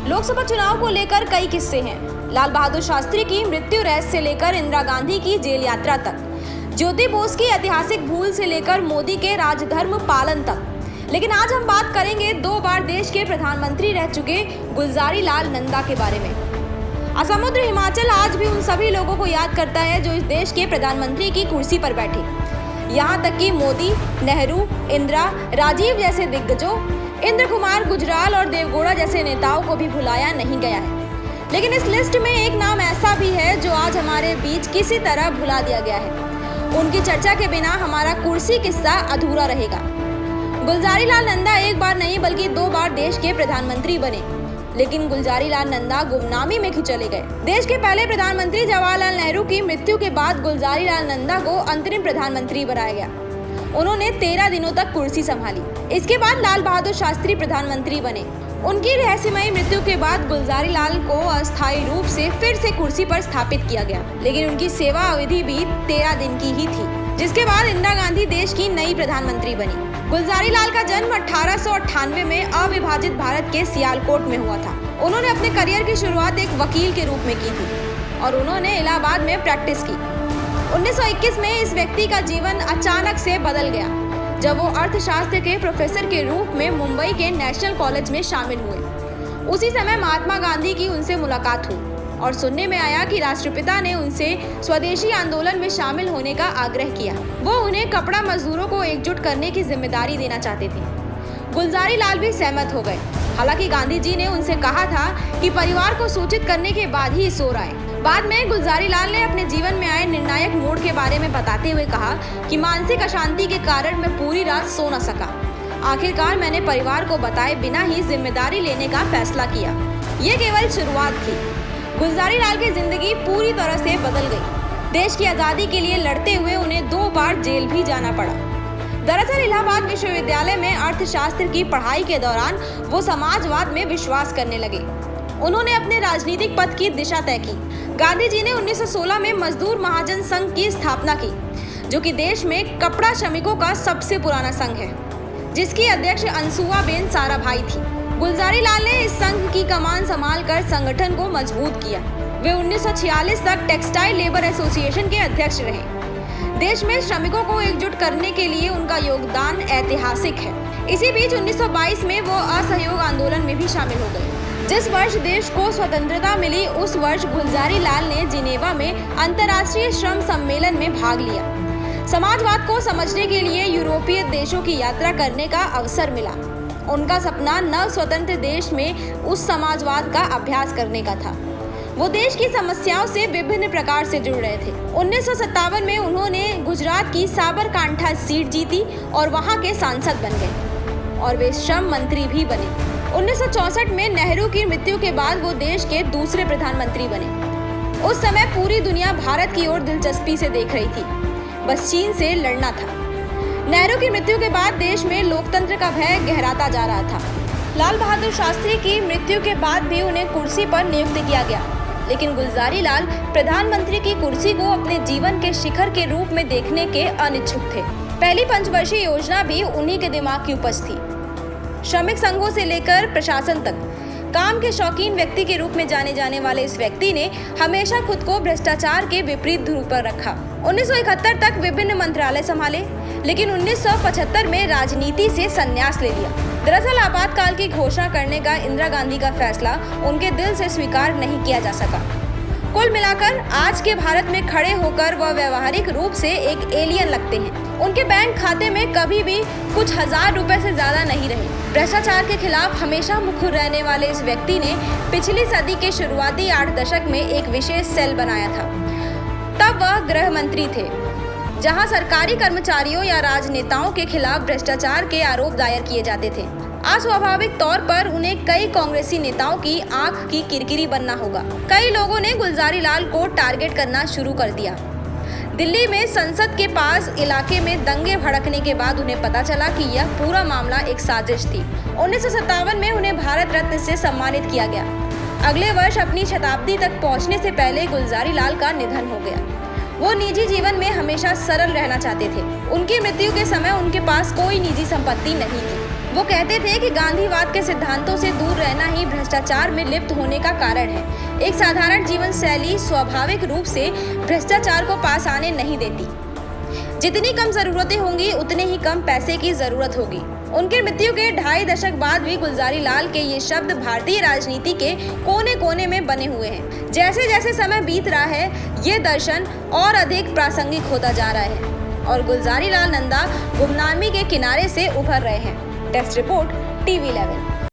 लोकसभा चुनाव को लेकर कई किस्से हैं। लाल बहादुर शास्त्री की मृत्यु रहस्य से लेकर इंदिरा गांधी की जेल यात्रा तक, ज्योति बोस की ऐतिहासिक भूल से लेकर मोदी के राजधर्म पालन तक। लेकिन आज हम बात करेंगे 2 बार देश के प्रधानमंत्री रह चुके गुलजारी लाल नंदा के बारे में। असमुद्र हिमाचल आज भी उन सभी लोगों को याद करता है जो इस देश के प्रधानमंत्री की कुर्सी पर बैठे। यहाँ तक कि मोदी, नेहरू, इंदिरा, राजीव जैसे दिग्गजों, इंद्र कुमार गुजराल और देवगौड़ा जैसे नेताओं को भी भुलाया नहीं गया है। लेकिन इस लिस्ट में एक नाम ऐसा भी है जो आज हमारे बीच किसी तरह भुला दिया गया है। उनकी चर्चा के बिना हमारा कुर्सी किस्सा अधूरा रहेगा। गुलजारी लाल नंदा एक बार नहीं बल्कि 2 बार देश के प्रधानमंत्री बने, लेकिन गुलजारी लाल नंदा गुमनामी में क्यों चले गए? देश के पहले प्रधानमंत्री जवाहरलाल नेहरू की मृत्यु के बाद गुलजारी लाल नंदा को अंतरिम प्रधानमंत्री बनाया गया। उन्होंने 13 दिनों तक कुर्सी संभाली। इसके बाद लाल बहादुर शास्त्री प्रधानमंत्री बने। उनकी रहस्यमयी मृत्यु के बाद गुलजारी लाल को अस्थायी रूप से फिर से कुर्सी पर स्थापित किया गया, लेकिन उनकी सेवा अवधि भी 13 दिन की ही थी, जिसके बाद इंदिरा गांधी देश की नई प्रधानमंत्री बनी। गुलजारी लाल का जन्म 1898 में अविभाजित भारत के सियालकोट में हुआ था। उन्होंने अपने करियर की शुरुआत एक वकील के रूप में की थी और उन्होंने इलाहाबाद में प्रैक्टिस की। 1921 में इस व्यक्ति का जीवन अचानक से बदल गया जब वो अर्थशास्त्र के प्रोफेसर के रूप में मुंबई के नेशनल कॉलेज में शामिल हुए। उसी समय महात्मा गांधी की उनसे मुलाकात हुई और सुनने में आया कि राष्ट्रपिता ने उनसे स्वदेशी आंदोलन में शामिल होने का आग्रह किया। वो उन्हें कपड़ा मजदूरों को एकजुट करने की जिम्मेदारी देना चाहते थे। गुलजारी लाल भी सहमत हो गए। हालांकि गांधी जी ने उनसे कहा था कि परिवार को सूचित करने के बाद ही सो आए। बाद में गुलजारी लाल ने अपने जीवन में आए निर्णायक मोड़ के बारे में बताते हुए कहा कि मानसिक अशांति के कारण मैं पूरी रात सो न सका। आखिरकार मैंने परिवार को बताए बिना ही जिम्मेदारी लेने का फैसला किया। ये केवल शुरुआत थी। गुलजारी लाल की जिंदगी पूरी तरह से बदल गई। देश की आज़ादी के लिए लड़ते हुए उन्हें 2 बार जेल भी जाना पड़ा। दरअसल इलाहाबाद विश्वविद्यालय में अर्थशास्त्र की पढ़ाई के दौरान वो समाजवाद में विश्वास करने लगे। उन्होंने अपने राजनीतिक पथ की दिशा तय की। गांधी जी ने 1916 में मजदूर महाजन संघ की स्थापना की, जो कि देश में कपड़ा श्रमिकों का सबसे पुराना संघ है, जिसकी अध्यक्ष अंसुआबेन साराभाई थी। गुलजारी लाल ने इस संघ की कमान संभालकर संगठन को मजबूत किया। वे 1946 तक टेक्सटाइल लेबर एसोसिएशन के अध्यक्ष रहे। देश में श्रमिकों को एकजुट करने के लिए उनका योगदान ऐतिहासिक है। इसी बीच 1922 में वो असहयोग आंदोलन में भी शामिल हो गए। जिस वर्ष देश को स्वतंत्रता मिली उस वर्ष गुलजारी लाल ने जिनेवा में अंतर्राष्ट्रीय श्रम सम्मेलन में भाग लिया। समाजवाद को समझने के लिए यूरोपीय देशों की यात्रा करने का अवसर मिला। उनका सपना नव स्वतंत्र देश में उस समाजवाद का अभ्यास करने का था। वो देश की समस्याओं से विभिन्न प्रकार से जुड़ रहे थे। 1957 में उन्होंने गुजरात की साबरकांठा सीट जीती और वहां के सांसद बन गए और वे श्रम मंत्री भी बने। 1964 में नेहरू की मृत्यु के बाद वो देश के दूसरे प्रधानमंत्री बने। उस समय पूरी दुनिया भारत की ओर दिलचस्पी से देख रही थी, बस चीन से लड़ना था। नेहरू की मृत्यु के बाद देश में लोकतंत्र का भय गहराता जा रहा था। लाल बहादुर शास्त्री की मृत्यु के बाद भी उन्हें कुर्सी पर नियुक्त किया गया, लेकिन गुलजारी लाल प्रधानमंत्री की कुर्सी को अपने जीवन के शिखर के रूप में देखने के अनिच्छुक थे। पहली पंचवर्षीय योजना भी उन्हीं के दिमाग की उपज थी। श्रमिक संघों से लेकर प्रशासन तक काम के शौकीन व्यक्ति के रूप में जाने जाने वाले इस व्यक्ति ने हमेशा खुद को भ्रष्टाचार के विपरीत ध्रुव पर रखा। 1971 तक विभिन्न मंत्रालय संभाले, लेकिन 1975 में राजनीति से संन्यास ले लिया। दरअसल आपातकाल की घोषणा करने का इंदिरा गांधी का फैसला उनके दिल से स्वीकार नहीं किया जा सका। कुल मिलाकर आज के भारत में खड़े होकर वह व्यवहारिक रूप से एक एलियन लगते हैं। उनके बैंक खाते में कभी भी कुछ हजार रुपए से ज्यादा नहीं रहे। भ्रष्टाचार के खिलाफ हमेशा मुखर रहने वाले इस व्यक्ति ने पिछली सदी के शुरुआती 8 दशक में एक विशेष सेल बनाया था। तब वह गृह मंत्री थे, जहां सरकारी कर्मचारियों या राजनेताओं के खिलाफ भ्रष्टाचार के आरोप दायर किए जाते थे। अस्वाभाविक तौर पर उन्हें कई कांग्रेसी नेताओं की आंख की किरकिरी बनना होगा। कई लोगों ने गुलजारी लाल को टारगेट करना शुरू कर दिया। दिल्ली में संसद के पास इलाके में दंगे भड़कने के बाद उन्हें पता चला कि यह पूरा मामला एक साजिश थी। 1957 में उन्हें भारत रत्न से सम्मानित किया गया। अगले वर्ष अपनी शताब्दी तक पहुंचने से पहले गुलजारी लाल का निधन हो गया। वो निजी जीवन में हमेशा सरल रहना चाहते थे। उनकी मृत्यु के समय उनके पास कोई निजी संपत्ति नहीं थी। वो कहते थे कि गांधीवाद के सिद्धांतों से दूर रहना ही भ्रष्टाचार में लिप्त होने का कारण है। एक साधारण जीवन शैली स्वाभाविक रूप से भ्रष्टाचार को पास आने नहीं देती। जितनी कम जरूरतें होंगी उतने ही कम पैसे की जरूरत होगी। उनकी मृत्यु के 2.5 दशक बाद भी गुलजारी लाल के ये शब्द भारतीय राजनीति के कोने कोने में बने हुए हैं। जैसे जैसे समय बीत रहा है, ये दर्शन और अधिक प्रासंगिक होता जा रहा है और गुलजारी लाल नंदा गुमनामी के किनारे से उभर रहे हैं। Desk report, TV11।